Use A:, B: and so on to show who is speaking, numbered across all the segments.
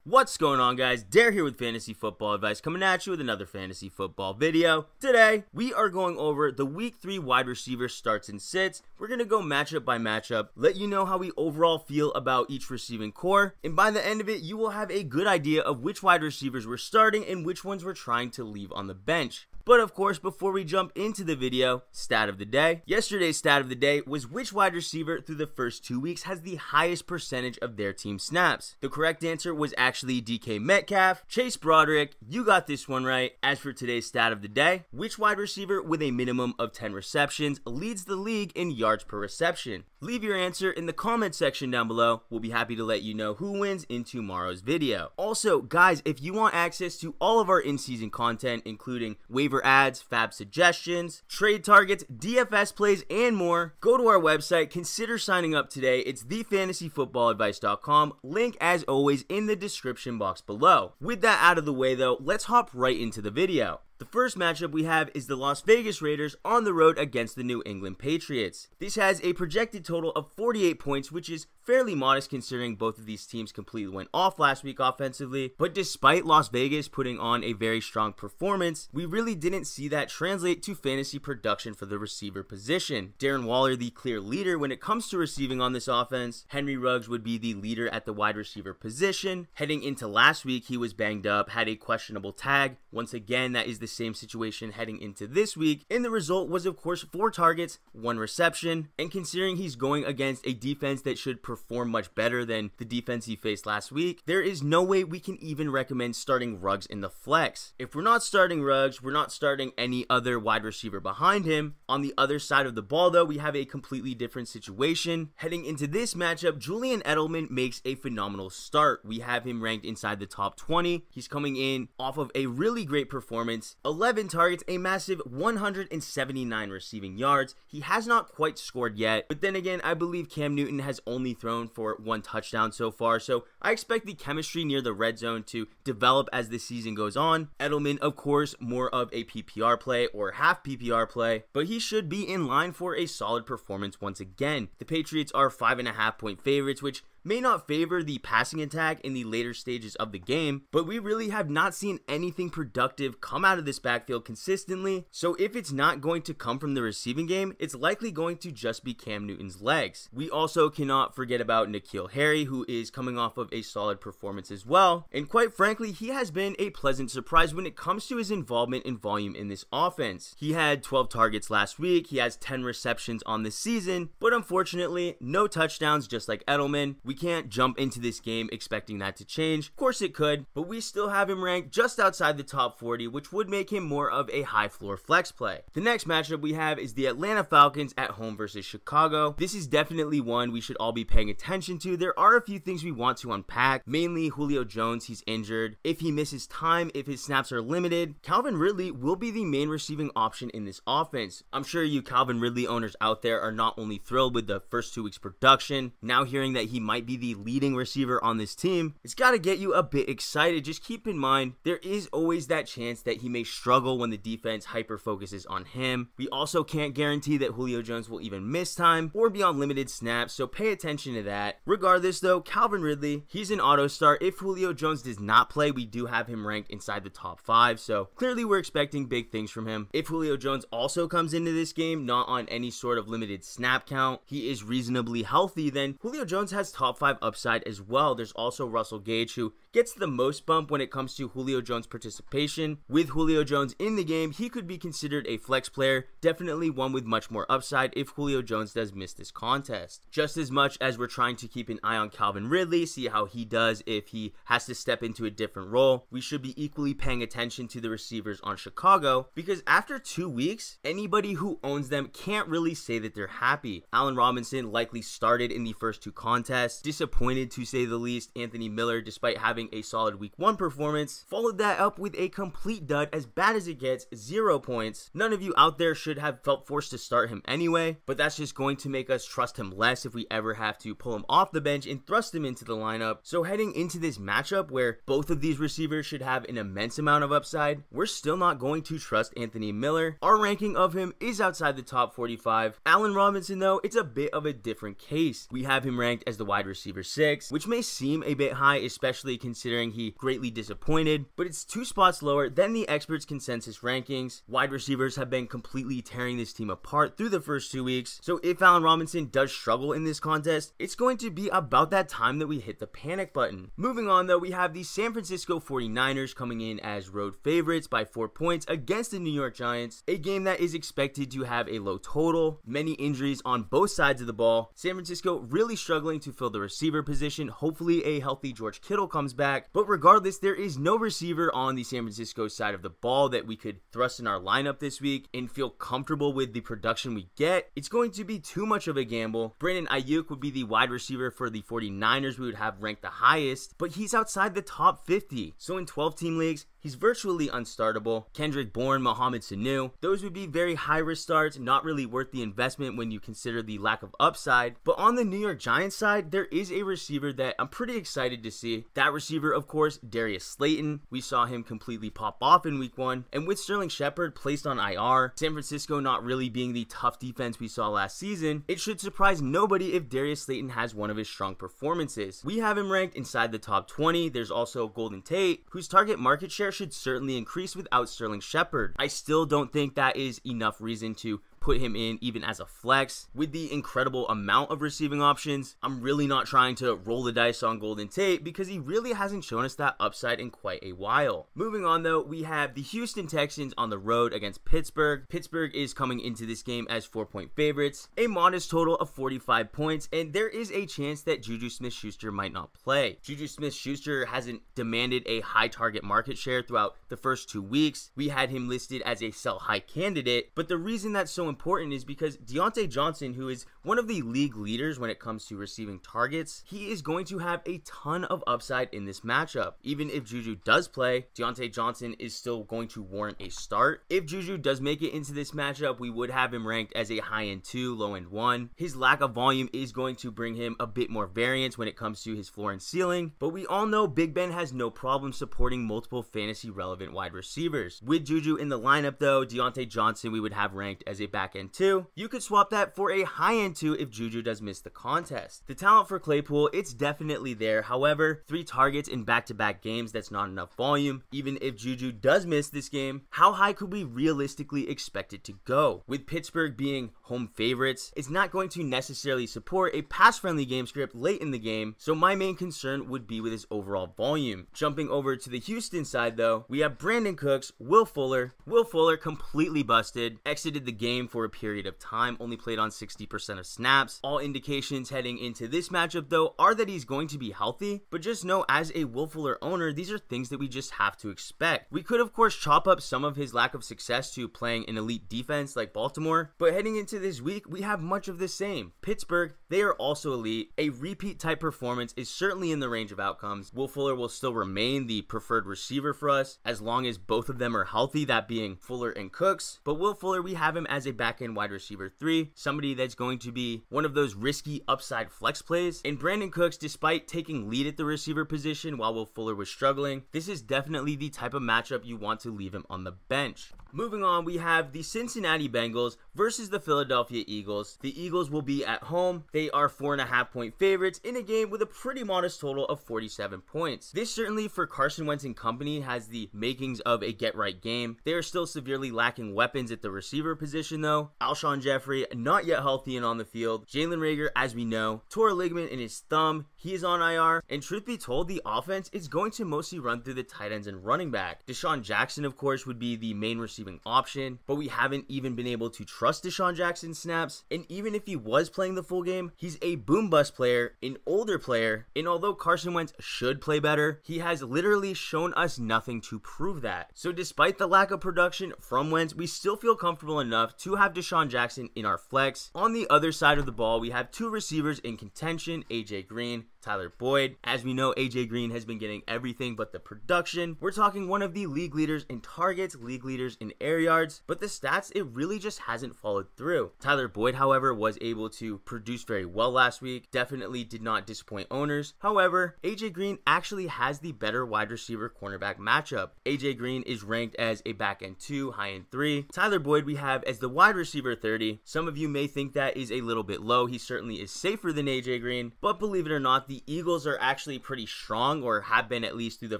A: What's going on, guys? Dare here with Fantasy Football Advice, coming at you with another fantasy football video. Today, we are going over the Week 3 wide receiver starts and sits. We're going to go matchup by matchup, let you know how we overall feel about each receiving core, and by the end of it, you will have a good idea of which wide receivers we're starting and which ones we're trying to leave on the bench. But of course, before we jump into the video, stat of the day. Yesterday's stat of the day was which wide receiver through the first 2 weeks has the highest percentage of their team snaps. The correct answer was actually DK Metcalf. Chase Broderick, you got this one right. As for today's stat of the day, which wide receiver with a minimum of 10 receptions leads the league in yards per reception? Leave your answer in the comment section down below. We'll be happy to let you know who wins in tomorrow's video. Also, guys, if you want access to all of our in-season content, including waiver ads, fab suggestions, trade targets, DFS plays, and more, go to our website. Consider signing up today. It's thefantasyfootballadvice.com. Link, as always, in the description box below. With that out of the way, though, let's hop right into the video. The first matchup we have is the Las Vegas Raiders on the road against the New England Patriots. This has a projected total of 48 points, which is fairly modest considering both of these teams completely went off last week offensively. But despite Las Vegas putting on a very strong performance, we really didn't see that translate to fantasy production for the receiver position. Darren Waller, the clear leader when it comes to receiving on this offense. Henry Ruggs would be the leader at the wide receiver position. Heading into last week, he was banged up, had a questionable tag. Once again, that is the same situation heading into this week, and the result was of course 4 targets, 1 reception, and considering he's going against a defense that should perform much better than the defense he faced last week, there is no way we can even recommend starting Ruggs in the flex. If we're not starting Ruggs, we're not starting any other wide receiver behind him. On the other side of the ball though, we have a completely different situation. Heading into this matchup, Julian Edelman makes a phenomenal start. We have him ranked inside the top 20. He's coming in off of a really great performance. 11 targets, a massive 179 receiving yards. He has not quite scored yet, but then again, I believe Cam Newton has only thrown for 1 touchdown so far, so I expect the chemistry near the red zone to develop as the season goes on. Edelman, of course, more of a PPR play or half PPR play, but he should be in line for a solid performance once again. The Patriots are 5.5 point favorites, which may not favor the passing attack in the later stages of the game, but we really have not seen anything productive come out of this backfield consistently, so if it's not going to come from the receiving game, it's likely going to just be Cam Newton's legs. We also cannot forget about N'Keal Harry, who is coming off of a solid performance as well, and quite frankly, he has been a pleasant surprise when it comes to his involvement and volume in this offense. He had 12 targets last week, he has 10 receptions on the season, but unfortunately, no touchdowns just like Edelman. We can't jump into this game expecting that to change. Of course it could, but we still have him ranked just outside the top 40, which would make him more of a high floor flex play. The next matchup we have is the Atlanta Falcons at home versus Chicago. This is definitely one we should all be paying attention to. There are a few things we want to unpack, mainly Julio Jones. He's injured. If he misses time, if his snaps are limited, Calvin Ridley will be the main receiving option in this offense. I'm sure you Calvin Ridley owners out there are not only thrilled with the first 2 weeks production, now hearing that he might be the leading receiver on this team, it's got to get you a bit excited. Just keep in mind, there is always that chance that he may struggle when the defense hyper focuses on him. We also can't guarantee that Julio Jones will even miss time or be on limited snaps, so pay attention to that. Regardless though, Calvin Ridley, he's an auto start. If Julio Jones does not play, we do have him ranked inside the top 5, so clearly we're expecting big things from him. If Julio Jones also comes into this game not on any sort of limited snap count, he is reasonably healthy, then Julio Jones has top 5 upside as well. There's also Russell Gage, who gets the most bump when it comes to Julio Jones participation. With Julio Jones in the game, he could be considered a flex player, definitely one with much more upside if Julio Jones does miss this contest. Just as much as we're trying to keep an eye on Calvin Ridley, see how he does if he has to step into a different role, we should be equally paying attention to the receivers on Chicago, because after 2 weeks, anybody who owns them can't really say that they're happy. Allen Robinson likely started in the first 2 contests, disappointed to say the least. Anthony Miller, despite having a solid week 1 performance, followed that up with a complete dud, as bad as it gets, 0 points. None of you out there should have felt forced to start him anyway, but that's just going to make us trust him less if we ever have to pull him off the bench and thrust him into the lineup. So heading into this matchup where both of these receivers should have an immense amount of upside, we're still not going to trust Anthony Miller. Our ranking of him is outside the top 45. Allen Robinson though, it's a bit of a different case. We have him ranked as the wide receiver 6, which may seem a bit high, especially considering he greatly disappointed, but it's 2 spots lower than the experts' consensus rankings. Wide receivers have been completely tearing this team apart through the first 2 weeks, so if Allen Robinson does struggle in this contest, it's going to be about that time that we hit the panic button. Moving on though, we have the San Francisco 49ers coming in as road favorites by 4 points against the New York Giants, a game that is expected to have a low total, many injuries on both sides of the ball. San Francisco really struggling to fill the receiver position. Hopefully a healthy George Kittle comes back, but regardless, there is no receiver on the San Francisco side of the ball that we could thrust in our lineup this week and feel comfortable with the production we get. It's going to be too much of a gamble. Brandon Ayuk would be the wide receiver for the 49ers we would have ranked the highest, but he's outside the top 50. So in 12-team leagues, he's virtually unstartable. Kendrick Bourne, Mohamed Sanu, those would be very high-risk starts, not really worth the investment when you consider the lack of upside. But on the New York Giants side, there is a receiver that I'm pretty excited to see. That receiver, of course, Darius Slayton. We saw him completely pop off in week 1, and with Sterling Shepard placed on IR, San Francisco not really being the tough defense we saw last season, it should surprise nobody if Darius Slayton has one of his strong performances. We have him ranked inside the top 20. There's also Golden Tate, whose target market share should certainly increase without Sterling Shepard. I still don't think that is enough reason to put him in even as a flex. With the incredible amount of receiving options, I'm really not trying to roll the dice on Golden Tate because he really hasn't shown us that upside in quite a while. Moving on though, we have the Houston Texans on the road against Pittsburgh. Pittsburgh is coming into this game as 4-point favorites, a modest total of 45 points, and there is a chance that Juju Smith-Schuster might not play. Juju Smith-Schuster hasn't demanded a high target market share throughout the first 2 weeks. We had him listed as a sell high candidate, but the reason that's so important is because Deontay Johnson, who is one of the league leaders when it comes to receiving targets, he is going to have a ton of upside in this matchup. Even if Juju does play, Deontay Johnson is still going to warrant a start. If Juju does make it into this matchup, we would have him ranked as a high-end 2, low-end 1. His lack of volume is going to bring him a bit more variance when it comes to his floor and ceiling, but we all know Big Ben has no problem supporting multiple fantasy relevant wide receivers. With Juju in the lineup though, Deontay Johnson we would have ranked as a back-end 2. You could swap that for a high-end 2 if Juju does miss the contest. The talent for Claypool, it's definitely there. However, 3 targets in back-to-back games, that's not enough volume. Even if Juju does miss this game, how high could we realistically expect it to go? With Pittsburgh being home favorites, it's not going to necessarily support a pass-friendly game script late in the game, so my main concern would be with his overall volume. Jumping over to the Houston side though, we have Brandon Cooks, Will Fuller. Will Fuller completely busted, exited the game for a period of time, only played on 60% of snaps. All indications heading into this matchup though are that he's going to be healthy, but just know as a Will Fuller owner, these are things that we just have to expect. We could of course chop up some of his lack of success to playing an elite defense like Baltimore, but heading into this week, we have much of the same. Pittsburgh, they are also elite. A repeat type performance is certainly in the range of outcomes. Will Fuller will still remain the preferred receiver for us as long as both of them are healthy, that being Fuller and Cooks, but Will Fuller, we have him as a back-end wide receiver 3, somebody that's going to be one of those risky upside flex plays. And Brandon Cooks, despite taking lead at the receiver position while Will Fuller was struggling, this is definitely the type of matchup you want to leave him on the bench. Moving on, we have the Cincinnati Bengals versus the Philadelphia Eagles. The Eagles will be at home. They are 4.5-point favorites in a game with a pretty modest total of 47 points. This certainly for Carson Wentz and company has the makings of a get-right game. They are still severely lacking weapons at the receiver position though. Alshon Jeffrey, not yet healthy and on the field. Jalen Reagor, as we know, tore a ligament in his thumb. He is on IR. And truth be told, the offense is going to mostly run through the tight ends and running back. Deshaun Jackson, of course, would be the main receiver option, but we haven't even been able to trust Deshaun Jackson's snaps, and even if he was playing the full game, he's a boom bust player, an older player, and although Carson Wentz should play better, he has literally shown us nothing to prove that. So despite the lack of production from Wentz, we still feel comfortable enough to have Deshaun Jackson in our flex. On the other side of the ball, we have 2 receivers in contention, AJ Green, Tyler Boyd. As we know, AJ Green has been getting everything but the production. We're talking one of the league leaders in targets, league leaders in in air yards, but the stats, it really just hasn't followed through. Tyler Boyd, however, was able to produce very well last week, definitely did not disappoint owners. However, AJ Green actually has the better wide receiver cornerback matchup. AJ Green is ranked as a back end 2, high end 3. Tyler Boyd we have as the wide receiver 30. Some of you may think that is a little bit low. He certainly is safer than AJ Green, but believe it or not, the Eagles are actually pretty strong, or have been at least through the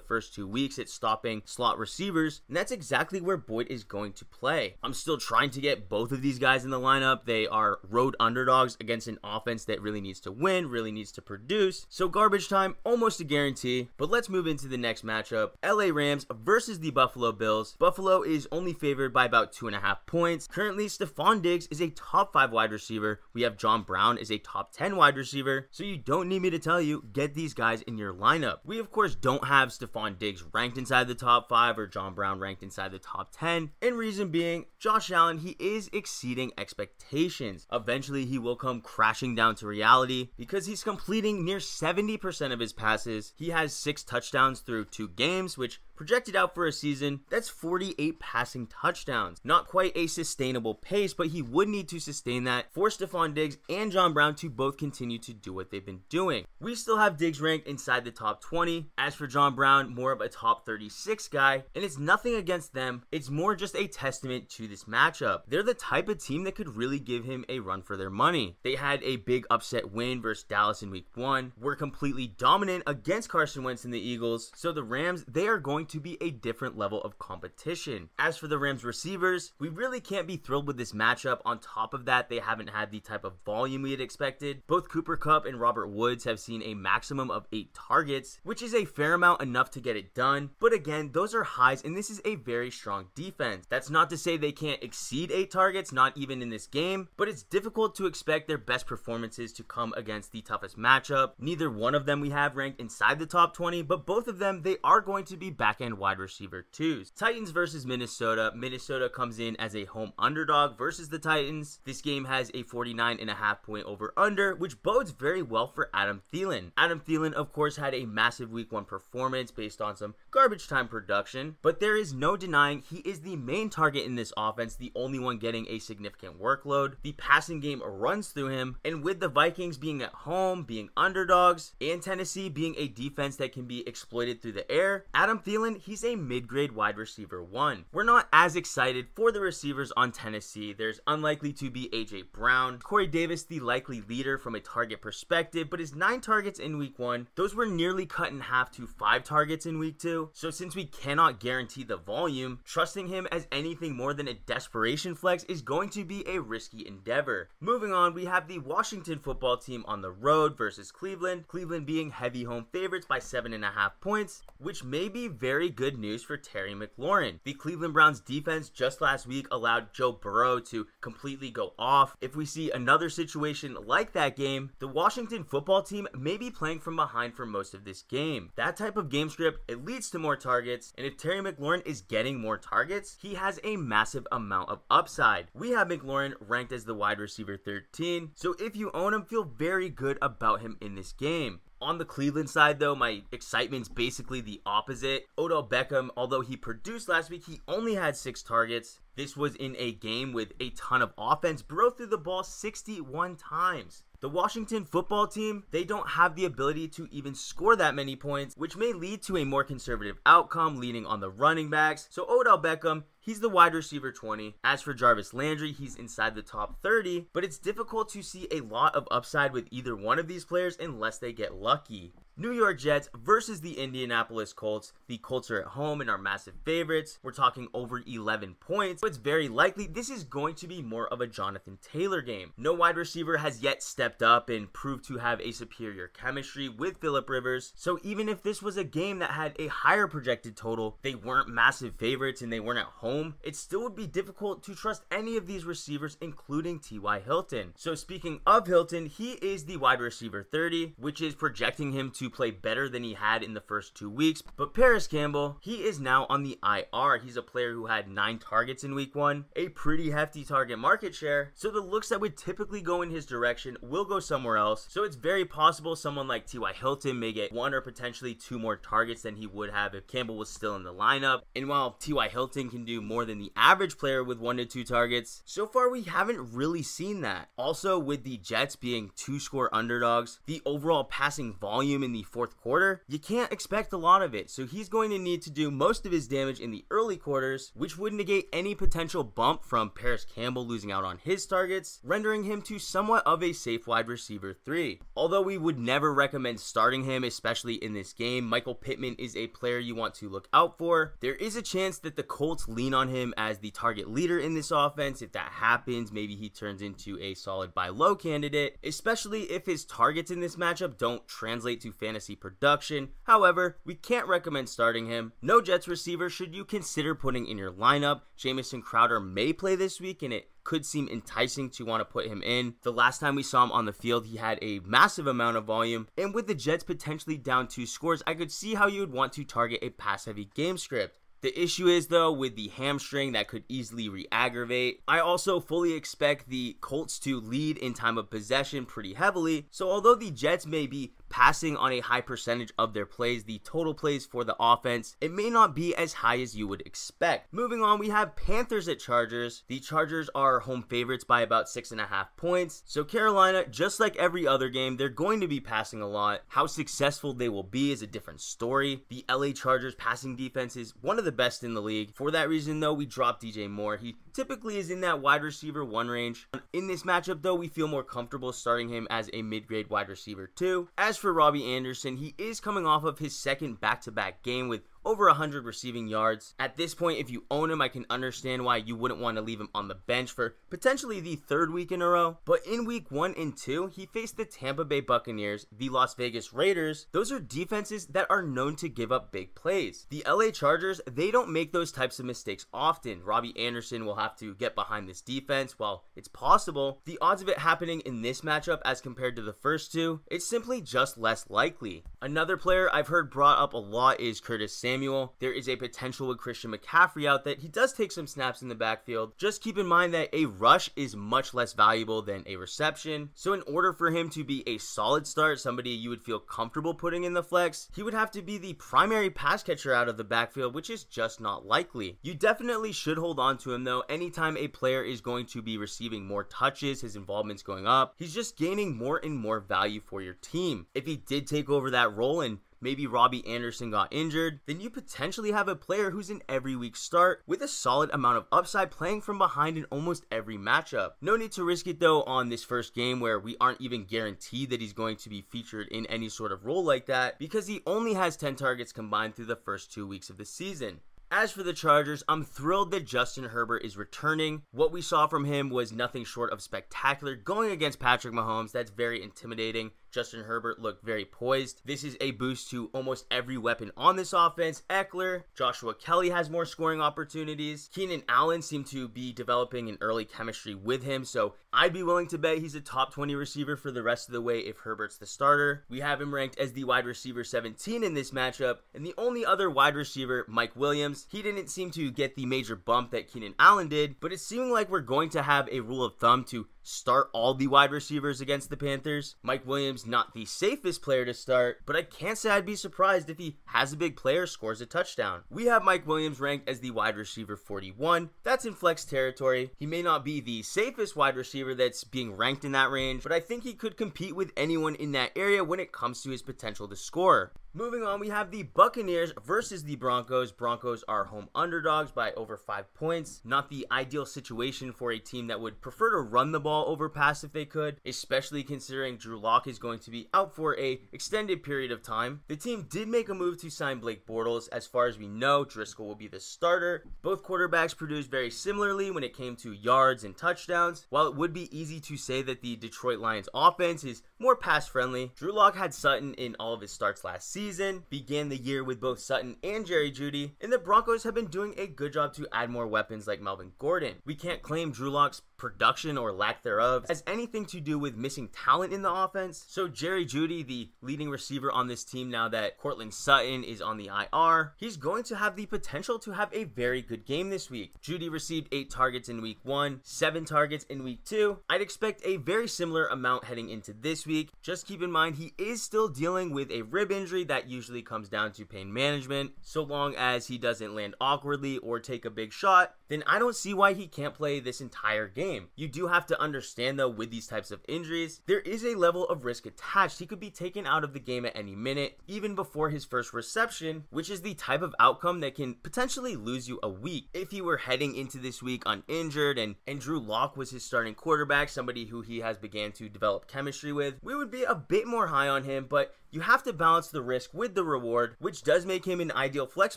A: first 2 weeks, at stopping slot receivers, and that's exactly where Boyd is going to play. I'm still trying to get both of these guys in the lineup. They are road underdogs against an offense that really needs to win, really needs to produce, so garbage time, almost a guarantee. But let's move into the next matchup. LA Rams versus the Buffalo Bills. Buffalo is only favored by about 2.5 points. Currently, Stephon Diggs is a top 5 wide receiver. We have John Brown as a top 10 wide receiver, so you don't need me to tell you, get these guys in your lineup. We of course don't have Stephon Diggs ranked inside the top 5 or John Brown ranked inside the top 10, and reason being, Josh Allen, he is exceeding expectations. Eventually he will come crashing down to reality because he's completing near 70% of his passes. He has 6 touchdowns through 2 games, which projected out for a season, that's 48 passing touchdowns. Not quite a sustainable pace, but he would need to sustain that for Stephon Diggs and John Brown to both continue to do what they've been doing. We still have Diggs ranked inside the top 20. As for John Brown, more of a top 36 guy, and it's nothing against them. It's more just a testament to this matchup. They're the type of team that could really give him a run for their money. They had a big upset win versus Dallas in week 1, were completely dominant against Carson Wentz and the Eagles, so the Rams, they are going to be a different level of competition. As for the Rams receivers, we really can't be thrilled with this matchup. On top of that, they haven't had the type of volume we had expected. Both Cooper Kupp and Robert Woods have seen a maximum of 8 targets, which is a fair amount, enough to get it done. But again, those are highs, and this is a very strong defense. That's not to say they can't exceed 8 targets, not even in this game, but it's difficult to expect their best performances to come against the toughest matchup. Neither one of them we have ranked inside the top 20, but both of them, they are going to be back-end wide receiver 2s. Titans versus Minnesota. Minnesota comes in as a home underdog versus the Titans. This game has a 49.5 point over-under, which bodes very well for Adam Thielen. Adam Thielen, of course, had a massive week 1 performance based on some garbage time production, but there is no denying he is the main target in this offense, the only one getting a significant workload. The passing game runs through him, and with the Vikings being at home, being underdogs, and Tennessee being a defense that can be exploited through the air, Adam Thielen, he's a mid-grade wide receiver 1. We're not as excited for the receivers on Tennessee. There's unlikely to be AJ Brown. Corey Davis, the likely leader from a target perspective, but his 9 targets in week 1, those were nearly cut in half to 5 targets in week 2. So since we cannot guarantee the volume, trusting him as anything more than a desperation flex is going to be a risky endeavor. Moving on, we have the Washington football team on the road versus Cleveland. Cleveland being heavy home favorites by 7.5 points, which may be very good news for Terry McLaurin. The Cleveland Browns defense just last week allowed Joe Burrow to completely go off. If we see another situation like that game, the Washington football team may be playing from behind for most of this game. That type of game script, it leads to more targets, and if Terry McLaurin is getting more targets, he has a massive amount of upside. We have McLaurin ranked as the wide receiver 13, so if you own him, feel very good about him in this game. On the Cleveland side, though, my excitement's basically the opposite. Odell Beckham, although he produced last week, he only had 6 targets. This was in a game with a ton of offense. Burrow threw the ball 61 times. The Washington football team, they don't have the ability to even score that many points, which may lead to a more conservative outcome, leaning on the running backs. So Odell Beckham, he's the wide receiver 20. As for Jarvis Landry, he's inside the top 30, but it's difficult to see a lot of upside with either one of these players unless they get lucky. New York Jets versus the Indianapolis Colts. The Colts are at home and are massive favorites. We're talking over 11 points. So it's very likely this is going to be more of a Jonathan Taylor game. No wide receiver has yet stepped up and proved to have a superior chemistry with Phillip Rivers. So even if this was a game that had a higher projected total, they weren't massive favorites and they weren't at home, it still would be difficult to trust any of these receivers, including T.Y. Hilton. So speaking of Hilton, he is the wide receiver 30, which is projecting him to play better than he had in the first 2 weeks. But Paris Campbell, he is now on the IR. He's a player who had 9 targets in week 1, a pretty hefty target market share. So the looks that would typically go in his direction will go somewhere else. So it's very possible someone like T.Y. Hilton may get 1 or potentially 2 more targets than he would have if Campbell was still in the lineup. And while T.Y. Hilton can do more than the average player with 1 to 2 targets. So far, we haven't really seen that. Also, with the Jets being 2-score underdogs, the overall passing volume in the fourth quarter, you can't expect a lot of it. So he's going to need to do most of his damage in the early quarters, which would negate any potential bump from Paris Campbell losing out on his targets, rendering him to somewhat of a safe wide receiver 3. Although we would never recommend starting him, especially in this game, Michael Pittman is a player you want to look out for. There is a chance that the Colts lean on him as the target leader in this offense. If that happens, maybe he turns into a solid buy low candidate, especially if his targets in this matchup don't translate to fantasy production. However, we can't recommend starting him. No Jets receiver should you consider putting in your lineup. Jamison Crowder may play this week, and it could seem enticing to want to put him in. The last time we saw him on the field, he had a massive amount of volume, and with the Jets potentially down 2 scores, I could see how you would want to target a pass-heavy game script. The issue is, though, with the hamstring, that could easily re-aggravate. I also fully expect the Colts to lead in time of possession pretty heavily, so although the Jets may be passing on a high percentage of their plays, the total plays for the offense, it may not be as high as you would expect. Moving on, we have Panthers at Chargers. The Chargers are home favorites by about 6.5 points. So Carolina, just like every other game, they're going to be passing a lot. How successful they will be is a different story. The LA Chargers passing defense is one of the best in the league. For that reason, though, we dropped DJ Moore. He typically is in that wide receiver 1 range. In this matchup, though, we feel more comfortable starting him as a mid-grade wide receiver 2. As for Robbie Anderson, he is coming off of his second back-to-back game with over 100 receiving yards. At this point, if you own him, I can understand why you wouldn't want to leave him on the bench for potentially the 3rd week in a row. But in week 1 and 2, he faced the Tampa Bay Buccaneers, the Las Vegas Raiders. Those are defenses that are known to give up big plays. The LA Chargers, they don't make those types of mistakes often. Robbie Anderson will have to get behind this defense. While it's possible, the odds of it happening in this matchup as compared to the first 2, it's simply just less likely. Another player I've heard brought up a lot is Curtis Samuel. There is a potential with Christian McCaffrey out that he does take some snaps in the backfield. Just keep in mind that a rush is much less valuable than a reception. So in order for him to be a solid start, somebody you would feel comfortable putting in the flex, he would have to be the primary pass catcher out of the backfield, which is just not likely. You definitely should hold on to him though. Anytime a player is going to be receiving more touches, his involvement's going up, he's just gaining more and more value for your team. If he did take over that role and maybe Robbie Anderson got injured, then you potentially have a player who's an every week start with a solid amount of upside playing from behind in almost every matchup. No need to risk it though on this first game where we aren't even guaranteed that he's going to be featured in any sort of role like that because he only has 10 targets combined through the first 2 weeks of the season. As for the Chargers, I'm thrilled that Justin Herbert is returning. What we saw from him was nothing short of spectacular. Going against Patrick Mahomes, that's very intimidating. Justin Herbert looked very poised. This is a boost to almost every weapon on this offense. Eckler, Joshua Kelly has more scoring opportunities. Keenan Allen seemed to be developing an early chemistry with him, so I'd be willing to bet he's a top 20 receiver for the rest of the way if Herbert's the starter. We have him ranked as the wide receiver 17 in this matchup, and the only other wide receiver, Mike Williams, he didn't seem to get the major bump that Keenan Allen did, but it's seeming like we're going to have a rule of thumb to start all the wide receivers against the Panthers. Mike Williams, not the safest player to start, but I can't say I'd be surprised if he has a big player, scores a touchdown. We have Mike Williams ranked as the wide receiver 41. That's in flex territory. He may not be the safest wide receiver that's being ranked in that range, but I think he could compete with anyone in that area when it comes to his potential to score. Moving on, we have the Buccaneers versus the Broncos. Broncos are home underdogs by over 5 points. Not the ideal situation for a team that would prefer to run the ball over pass if they could, especially considering Drew Lock is going to be out for a extended period of time. The team did make a move to sign Blake Bortles. As far as we know, Driscoll will be the starter. Both quarterbacks produced very similarly when it came to yards and touchdowns. While it would be easy to say that the Detroit Lions offense is more pass friendly, Drew Lock had Sutton in all of his starts last season, began the year with both Sutton and Jerry Jeudy, and the Broncos have been doing a good job to add more weapons like Melvin Gordon. We can't claim Drew Lock's production or lack thereof has anything to do with missing talent in the offense. So Jerry Jeudy, the leading receiver on this team now that Courtland Sutton is on the IR, he's going to have the potential to have a very good game this week. Jeudy received 8 targets in week 1, 7 targets in week 2. I'd expect a very similar amount heading into this week. Just keep in mind he is still dealing with a rib injury that usually comes down to pain management. So long as he doesn't land awkwardly or take a big shot, then I don't see why he can't play this entire game. You do have to understand though, with these types of injuries, there is a level of risk attached. He could be taken out of the game at any minute, even before his first reception, which is the type of outcome that can potentially lose you a week. If he were heading into this week uninjured and Drew Lock was his starting quarterback, somebody who he has began to develop chemistry with, we would be a bit more high on him, but you have to balance the risk with the reward, which does make him an ideal flex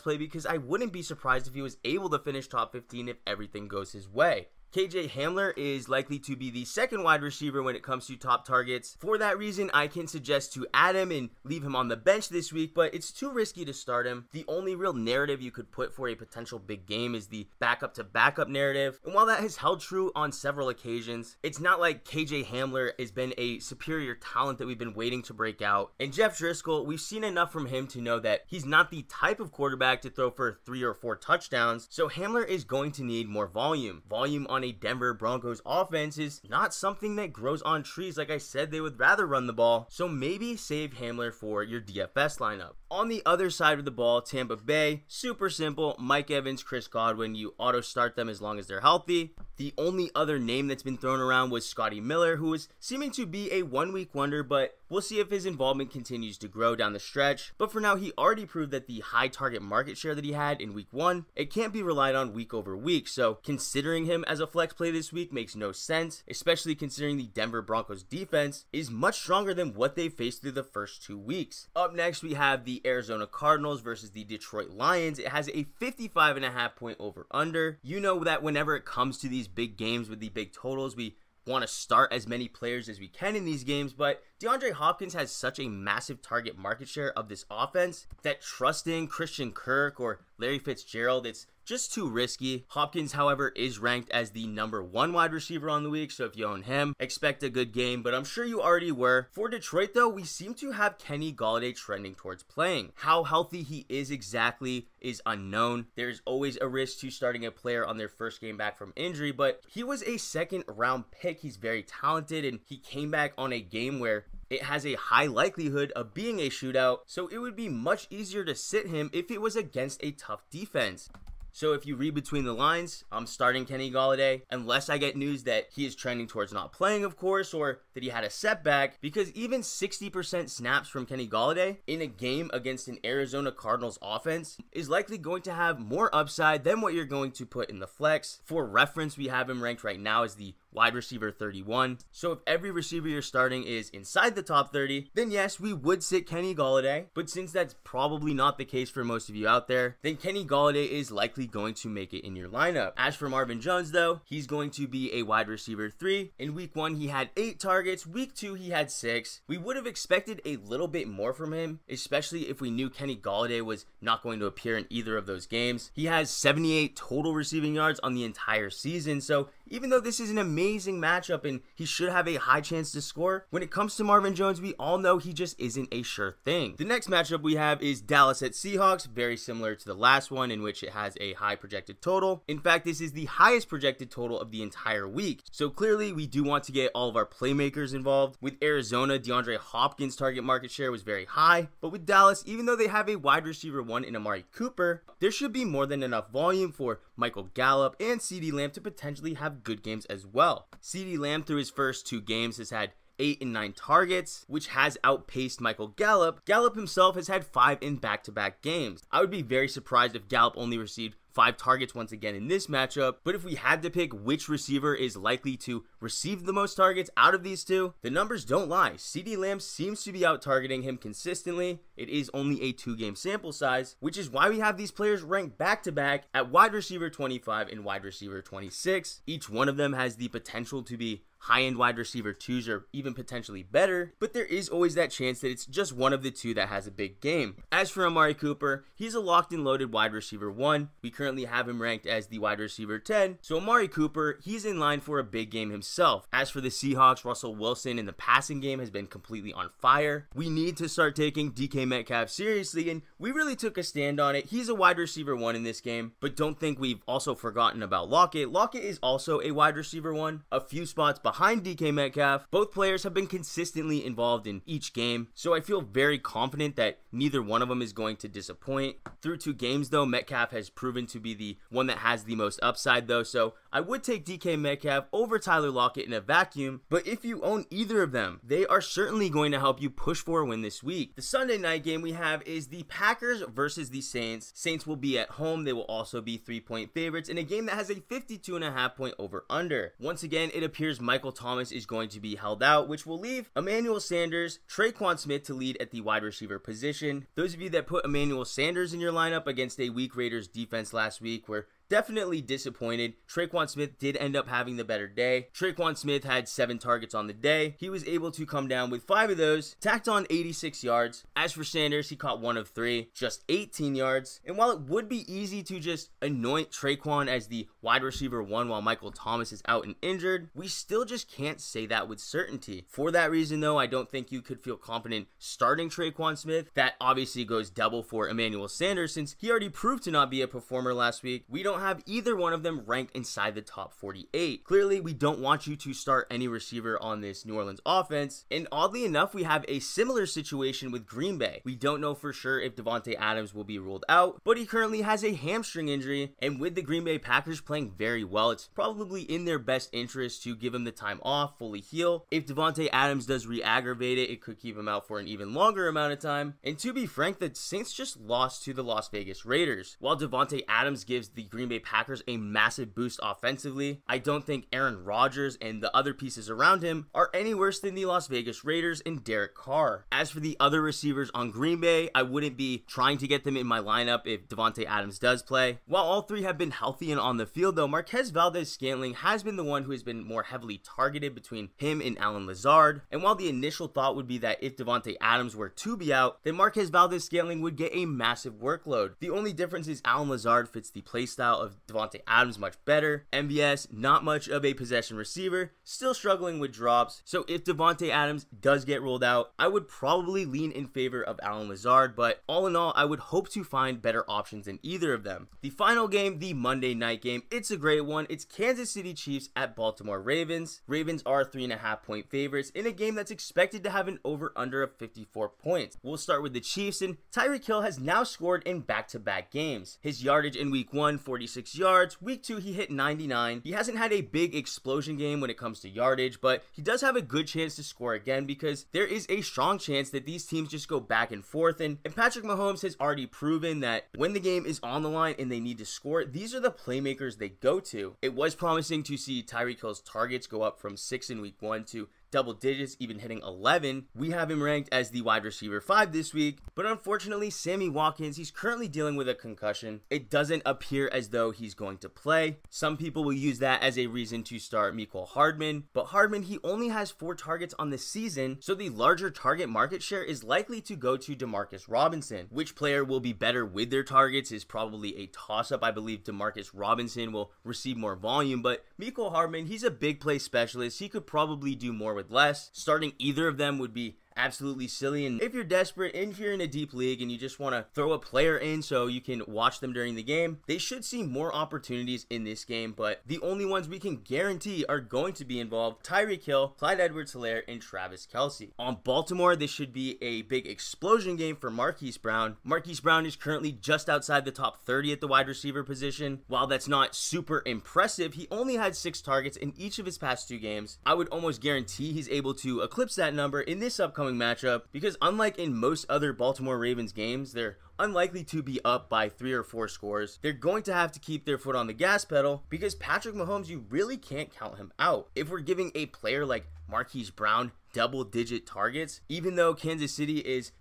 A: play because I wouldn't be surprised if he was able to finish top 15 if everything goes his way. KJ Hamler is likely to be the second wide receiver when it comes to top targets. For that reason, I can suggest to add him and leave him on the bench this week, but it's too risky to start him. The only real narrative you could put for a potential big game is the backup to backup narrative, and while that has held true on several occasions, it's not like KJ Hamler has been a superior talent that we've been waiting to break out. And Jeff Driscoll, we've seen enough from him to know that he's not the type of quarterback to throw for 3 or 4 touchdowns, so Hamler is going to need more volume. Volume on a Denver Broncos offense is not something that grows on trees. Like I said, they would rather run the ball, so maybe save Hamler for your DFS lineup. On the other side of the ball, Tampa Bay, super simple. Mike Evans, Chris Godwin, you auto start them as long as they're healthy. The only other name that's been thrown around was Scotty Miller, who is seeming to be a one-week wonder, but we'll see if his involvement continues to grow down the stretch. But for now, he already proved that the high target market share that he had in week 1, it can't be relied on week over week, so considering him as a flex play this week makes no sense, especially considering the Denver Broncos defense is much stronger than what they faced through the first 2 weeks. Up next, we have the Arizona Cardinals versus the Detroit Lions. It has a 55.5 point over under. You know that whenever it comes to these big games with the big totals, we want to start as many players as we can in these games, but DeAndre Hopkins has such a massive target market share of this offense that trusting Christian Kirk or Larry Fitzgerald, it's just too risky. Hopkins, however, is ranked as the #1 wide receiver on the week, so if you own him, expect a good game, but I'm sure you already were. For Detroit, though, we seem to have Kenny Golladay trending towards playing. How healthy he is exactly is unknown. There's always a risk to starting a player on their first game back from injury, but he was a second-round pick. He's very talented, and he came back on a game where it has a high likelihood of being a shootout, so it would be much easier to sit him if it was against a tough defense. So if you read between the lines, I'm starting Kenny Golladay, unless I get news that he is trending towards not playing, of course, or that he had a setback, because even 60% snaps from Kenny Golladay in a game against an Arizona Cardinals offense is likely going to have more upside than what you're going to put in the flex. For reference, we have him ranked right now as the wide receiver 31. So if every receiver you're starting is inside the top 30, then yes, we would sit Kenny Golladay. But since that's probably not the case for most of you out there, then Kenny Golladay is likely going to make it in your lineup. As for Marvin Jones, though, he's going to be a wide receiver 3. In week 1, he had 8 targets. Week 2, he had 6. We would have expected a little bit more from him, especially if we knew Kenny Golladay was not going to appear in either of those games. He has 78 total receiving yards on the entire season, so even though this is an amazing matchup and he should have a high chance to score, when it comes to Marvin Jones, we all know he just isn't a sure thing. The next matchup we have is Dallas at Seahawks, very similar to the last one in which it has a high projected total. In fact, this is the highest projected total of the entire week. So clearly we do want to get all of our playmakers involved. With Arizona, DeAndre Hopkins' target market share was very high, but with Dallas, even though they have a wide receiver 1 in Amari Cooper, there should be more than enough volume for Michael Gallup and CeeDee Lamb to potentially have good games as well. CeeDee Lamb through his first 2 games has had 8 and 9 targets, which has outpaced Michael Gallup. Gallup himself has had 5 in back-to-back games. I would be very surprised if Gallup only received 5 targets once again in this matchup, but if we had to pick which receiver is likely to receive the most targets out of these two, the numbers don't lie. CeeDee Lamb seems to be out-targeting him consistently. It is only a 2-game sample size, which is why we have these players ranked back-to-back at wide receiver 25 and wide receiver 26. Each one of them has the potential to be high-end wide receiver 2s or even potentially better, but there is always that chance that it's just one of the two that has a big game. As for Amari Cooper, he's a locked and loaded wide receiver 1. We currently have him ranked as the wide receiver 10, so Amari Cooper, he's in line for a big game himself. As for the Seahawks, Russell Wilson in the passing game has been completely on fire. We need to start taking DK Metcalf seriously, and we really took a stand on it. He's a wide receiver 1 in this game, but don't think we've also forgotten about Lockett. Lockett is also a wide receiver 1, a few spots behind DK Metcalf. Both players have been consistently involved in each game, so I feel very confident that neither one of them is going to disappoint. Through 2 games though, Metcalf has proven to be the one that has the most upside though, so I would take DK Metcalf over Tyler Lockett in a vacuum, but if you own either of them, they are certainly going to help you push for a win this week. The Sunday night game we have is the Packers versus the Saints. Saints will be at home. They will also be 3-point favorites in a game that has a 52.5 point over under. Once again, it appears Michael Thomas is going to be held out, which will leave Emmanuel Sanders, Traquan Smith to lead at the wide receiver position. Those of you that put Emmanuel Sanders in your lineup against a weak Raiders defense last week were definitely disappointed. Traquan Smith did end up having the better day. Traquan Smith had 7 targets on the day. He was able to come down with 5 of those, tacked on 86 yards. As for Sanders, he caught 1 of 3, just 18 yards. And while it would be easy to just anoint Traquan as the wide receiver 1 while Michael Thomas is out and injured, we still just can't say that with certainty. For that reason though, I don't think you could feel confident starting Traquan Smith. That obviously goes double for Emmanuel Sanders since he already proved to not be a performer last week. We don't have either one of them ranked inside the top 48. Clearly, we don't want you to start any receiver on this New Orleans offense, and oddly enough, we have a similar situation with Green Bay. We don't know for sure if Davante Adams will be ruled out, but he currently has a hamstring injury, and with the Green Bay Packers playing very well, it's probably in their best interest to give him the time off, fully heal. If Davante Adams does re-aggravate it, it could keep him out for an even longer amount of time, and to be frank, the Saints just lost to the Las Vegas Raiders. While Davante Adams gives the Green Bay Packers a massive boost offensively, I don't think Aaron Rodgers and the other pieces around him are any worse than the Las Vegas Raiders and Derek Carr. As for the other receivers on Green Bay, I wouldn't be trying to get them in my lineup if Davante Adams does play. While all 3 have been healthy and on the field though, Marquez Valdes-Scantling has been the one who has been more heavily targeted between him and Allen Lazard, and while the initial thought would be that if Davante Adams were to be out, then Marquez Valdes-Scantling would get a massive workload. The only difference is Allen Lazard fits the playstyle of Davante Adams much better. MVS, not much of a possession receiver, still struggling with drops. So if Davante Adams does get rolled out, I would probably lean in favor of Allen Lazard, but all in all, I would hope to find better options than either of them. The final game, the Monday night game, it's a great one. It's Kansas City Chiefs at Baltimore Ravens. Ravens are 3.5 point favorites in a game that's expected to have an over-under of 54 points. We'll start with the Chiefs, and Tyreek Hill has now scored in back-to-back games. His yardage in week 1, 46 yards. Week 2, he hit 99. He hasn't had a big explosion game when it comes to yardage, but he does have a good chance to score again because there is a strong chance that these teams just go back and forth, and Patrick Mahomes has already proven that when the game is on the line and they need to score, these are the playmakers they go to. It was promising to see Tyreek Hill's targets go up from 6 in week 1 to double digits, even hitting 11. We have him ranked as the wide receiver 5 this week, but unfortunately, Sammy Watkins, he's currently dealing with a concussion. It doesn't appear as though he's going to play. Some people will use that as a reason to start Mecole Hardman, but Hardman, he only has 4 targets on the season, so the larger target market share is likely to go to Demarcus Robinson. Which player will be better with their targets is probably a toss-up. I believe Demarcus Robinson will receive more volume, but Mecole Hardman, he's a big play specialist. He could probably do more with less. Starting either of them would be absolutely silly, and if you're desperate and if you're in a deep league and you just want to throw a player in so you can watch them during the game, they should see more opportunities in this game, but the only ones we can guarantee are going to be involved: Tyreek Hill, Clyde Edwards-Helaire, and Travis Kelce. On Baltimore, this should be a big explosion game for Marquise Brown. Marquise Brown is currently just outside the top 30 at the wide receiver position. While that's not super impressive, he only had 6 targets in each of his past 2 games. I would almost guarantee he's able to eclipse that number in this upcoming matchup because unlike in most other Baltimore Ravens games, they're unlikely to be up by 3 or 4 scores. They're going to have to keep their foot on the gas pedal because Patrick Mahomes, you really can't count him out. If we're giving a player like Marquise Brown double-digit targets, even though Kansas City is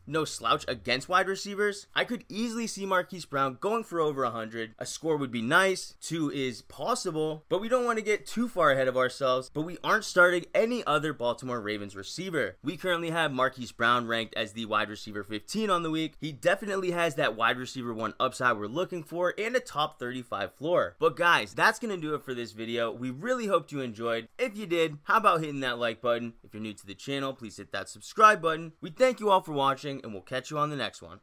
A: no slouch against wide receivers, I could easily see Marquise Brown going for over 100. A score would be nice, 2 is possible, but we don't want to get too far ahead of ourselves. But we aren't starting any other Baltimore Ravens receiver. We currently have Marquise Brown ranked as the wide receiver 15 on the week. He definitely has that wide receiver 1 upside we're looking for and a top 35 floor. But guys, that's gonna do it for this video. We really hoped you enjoyed. If you did, how about hitting that like button? If you're new to the channel, please hit that subscribe button. We thank you all for watching, and we'll catch you on the next one.